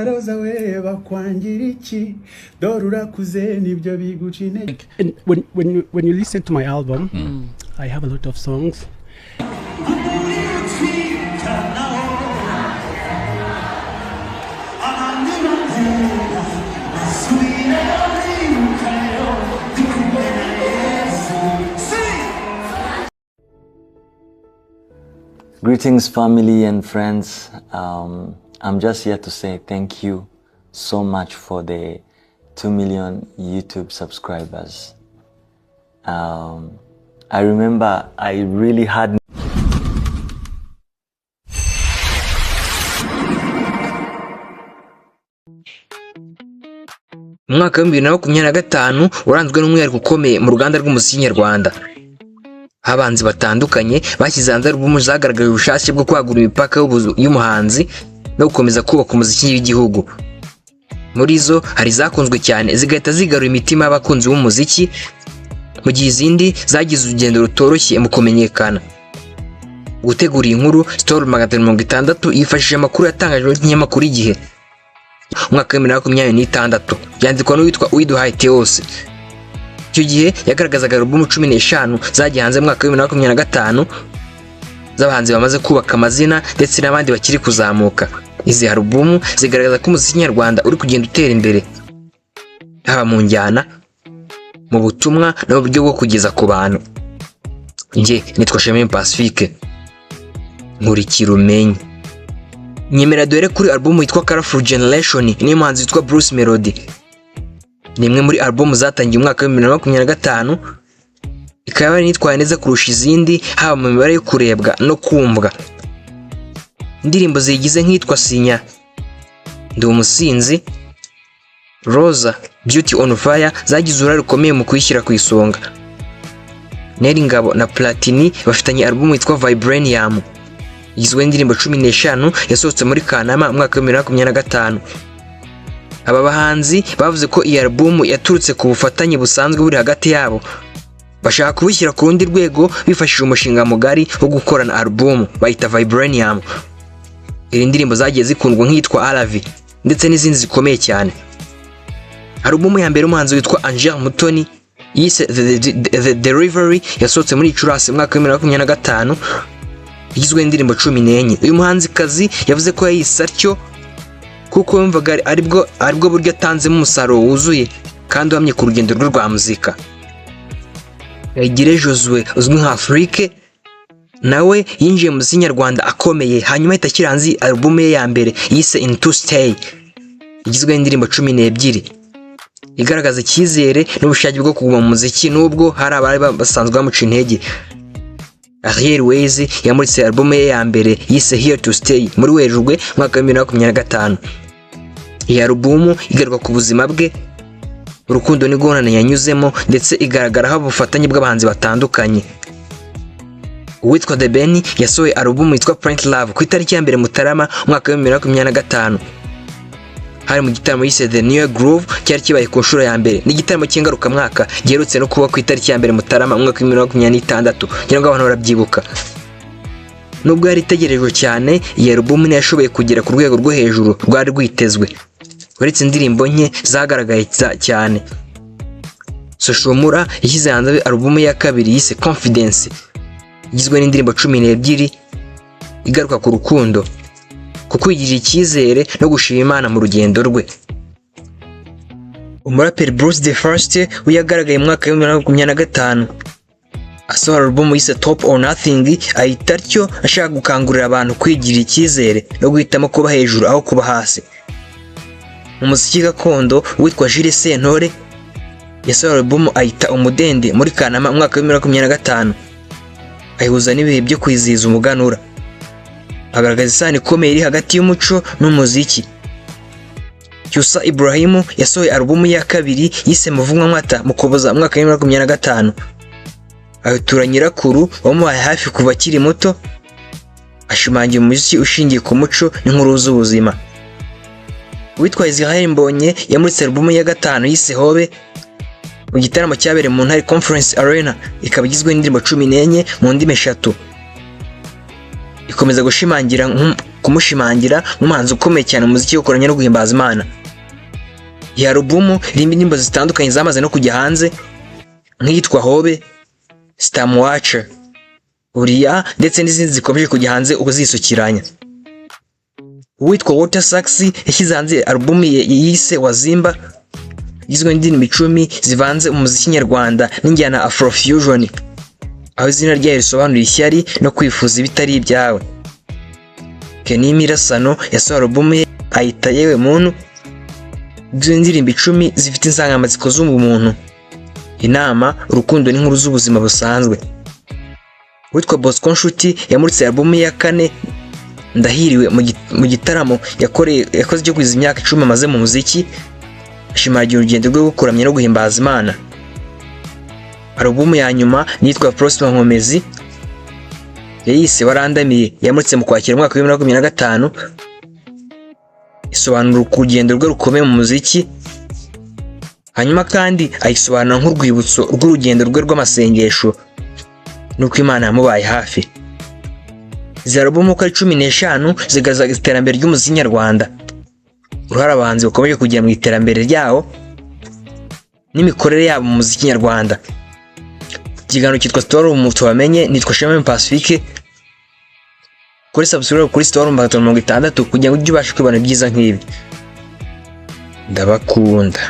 baroza we bakwangira iki dorura kuze nibyo biguca intege. When you listen to my album, I have a lot of songs. Greetings, family and friends. I'm just here to say thank you so much for the 2 million YouTube subscribers. I remember I really had Umwaka wa 2025 uranzwe n'umwihariko ukomeye mu ruganda rw'umuziki nyarwanda. Abahanzi batandukanye bashyize hanze album zagaragaje ubushake bwo kwagura imipaka y'umuhanzi no gukomeza kubaka umuziki w'igihugu. Muri zo hari zakunzwe cyane zigahita zigarura imitima y'abakunzi b'umuziki, mu gihe izindi zagize urugendo rutoroshye mu kumenyekana. Gutegura inkuru Story 360 yifashishije amakuru yatangajwe n'ikinyamakuru Igihe. Umwaka wa 2026 yandikwa n'uwitwa Uwiduhaye Theos. Icyo gihe yagaragazaga album 15 zagiye hanze mu mwaka wa 2025 z'abahanzi bamaze kubaka amazina ndetse n'abandi bakiri kuzamuka. Izi album zigaragaza ko umuziki nyarwanda uri kugenda utera imbere, haba mu njyana, mu butumwa no mu buryo bwo kugeza ku bantu. Nge nitwa Shemim Pacifique, nkurikira umenye. Nyemera dore kuri album yitwa Colorful Generation n'umuhanzi witwa Bruce Melody. Ni imwe muri album zatangiye umwaka wa 2025, ikaba nitwaye neza kurusha izindi haba mu mibare yo kurebwa no kumvwa. Indirimbo zigize nkitwa Sinya, Ndi Umusinzi, Rosa, Beauty on Fire zagize uruhare rukomeye mu kuyishyira ku isonga. Neri Ngabo na Platini bafitanye album yitwa Vibranium, igizwe n'indirimbo 15 yasohotse muri Kanama umwaka wa 2025. Aba bahanzi bavuze ko iyi album yaturutse ku bufatanye busanzwe buri hagati yabo, bashaka kubishyira ku rundi rwego bifashishije umushinga mugari wo gukorana album bayita Vibranium. Iri ndirimbo zagiye zikundwa nk'itwa Alavi ndetse n'izindi zikomeye cyane. Album ya mbere umuhanzi witwa Angel Mutoni yise The Delivery yasohotse muri Gicurasi umwaka wa 2025, igizwe n'indirimbo 14. Uyu muhanzikazi yavuze ko yayise atyo kuko yumvaga aribwo buryo atanzemo umusaruro wuzuye kandi uhamye ku rugendo rwe rwa muzika. Yagire Josue uzwi nka Afrique nawe yinjiye mu nyarwanda akomeye, hanyuma itakira hanze album ye ya mbere yise Into Stay, igizwe n'indirimbo 12 igaragaza icyizere n'ubushake bwo kuguma mu muziki nubwo hari abari basanzwe bamuca intege. Ariel Ways yamuritse album ye ya mbere yise Here to Stay muri Werurwe mwaka wa 2025. Iyi album igaruka ku buzima bwe, urukundo n'ingorane yanyuzemo ndetse igaragaraho ubufatanye bw'abahanzi batandukanye. Uwitwa The Ben yasohoye album yitwa Prank Love ku itariki ya 1 Mutarama mwaka wa 2025. Hari mu gitaramo yise The New Groove cyari kibaye ku nshuro ya mbere. Ni igitaramo cy'ingaruka mwaka giherutse no kuba ku itariki ya 1 Mutarama mwaka wa 2026, kugira ngo abantu barabyibuka. Nubwo yari itegerejwe cyane, iyi album ni yashoboye kugera ku rwego rwo hejuru rwari rwitezwe. Uretse indirimbo nke zagaragaye cyane, Soshomura yashyize hanze album ya kabiri yise Confidence, igizwe n'indirimbo 12 igaruka ku rukundo, ku kwigirira icyizere no gushima Imana mu rugendo rwe. Umuraperi Bruce the First uyagaragaye mu mwaka wa 2025 asohora album yise Top or Nothing, ahita atyo ashaka gukangurira abantu kwigirira icyizere no guhitamo kuba hejuru aho kuba hasi. Mu muziki gakondo witwa Jules Sentore yasohora album ayita Umudende muri Kanama mwaka wa 2025, ayihuza n'ibihe byo kwizihiza umuganura, agaragaza isano ikomeye iri hagati y'umuco n'umuziki. Cyusa Ibrahim yasohoye album ya kabiri yise Muvumwa Mata mu Kuboza mwaka wa 2025, ayitura nyirakuru wamuhaye hafi kuva akiri muto, ashimangira umuziki ushingiye ku muco n'inkuru z'ubuzima. Witwa Israel Mbonye yamuritse album ya 5 yise Hobe mu gitaramo cyabereye mu Ntare Conference Arena, ikaba igizwe n'indirimbo 14 mu ndimi 3. Ikomeza gushimangira kumushimangira nk'umuhanzi ukomeye cyane mu muziki wo kuramya no guhimbaza Imana. Iyi alubumu irimo indirimbo zitandukanye zamaze no kujya hanze nk'iyitwa Hobe, Storm Watcher, Uriya ndetse n'izindi zikomeje kujya hanze ubu zisukiranya. Uwitwa Water Sax yashyize hanze alubumu yise Wazimba igizwe n'indirimbo 10 zivanze mu muziki nyarwanda n'injyana Afrofusion, aho izina ryayo risobanura ishyari no kwifuza ibitari ibyawe. Kenny Mirasano yasohoye alubumu ye ayita Yewe Muntu, igizwe n'indirimbo 10 zifite insanganyamatsiko z'umuntu, inama, urukundo n'inkuru z'ubuzima busanzwe. Witwa Bosco Nshuti yamuritse alubumu ya 4 Ndahiriwe mu gitaramo yakoze cyo kwizihiza imyaka 10 amaze mu muziki, ashimangira urugendo rwe gukuramya no guhimbaza Imana. Alubumu ya nyuma nitwa Prosper Nkomezi yayise Warandamiye, yamuritse mu Kwakira umwaka wa 2025, isobanura urugendo rwe rukomeye mu muziki, hanyuma kandi ayisobanura nk'urwibutso rw'urugendo rwe rw'amasengesho nuko Imana yamubaye hafi. Izi alubumu uko ari 15 zigaragaza iterambere ry'umuziki nyarwanda, uruhare abahanzi bakomeje kugira mu iterambere ryawo n'imikorere yabo mu muziki nyarwanda. Ikiganiro cyitwa Storm tubamenye, nitwa Shema Pacifique. Kuri subscribe kuri Storm 60 kugira ngo ujye ubasha kwibona byiza nk'ibi. Ndabakunda.